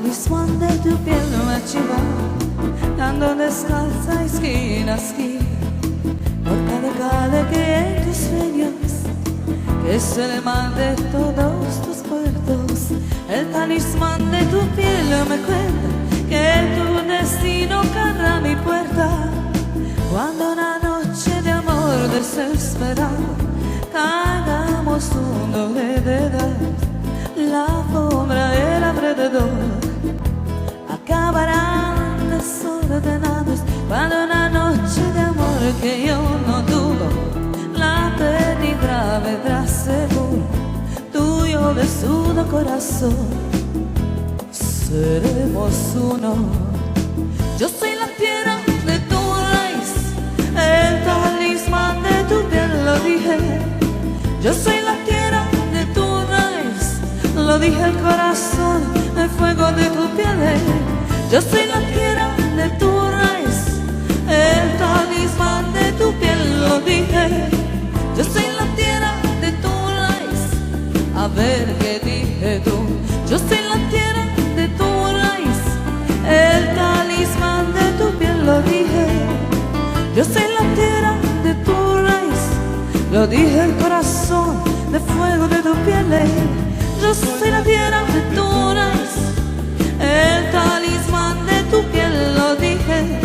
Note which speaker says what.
Speaker 1: talismán de tu piel me chiva, dando descalza esquina a esquina, por cada calle que en tus sueños, que es el mar de todos tus puertos. El talismán de tu piel me cuenta que tu destino carga mi puerta. Cuando una noche de amor desesperado caigamos un doble de edad, la sombra y el alrededor acabarán desordenados. Cuando una noche de amor que yo no dudo, la peligro vendrá seguro, tuyo desnudo corazón, seremos uno. Yo soy la tierra de tu raíz, el talismán de tu piel, lo dije. Yo soy la tierra de tu raíz, lo dije el corazón, el fuego de tu piel. Yo soy la tierra de tu raíz, el talismán de tu piel, lo dije. Yo soy la tierra de tu raíz, a ver qué dije tú. Yo soy la tierra de tu raíz, el talismán de tu piel, lo dije. Yo soy la tierra de tu raíz, lo dije el corazón, de fuego de tu piel. Yo soy la tierra de tu raíz, el talismán de tu piel, lo dije.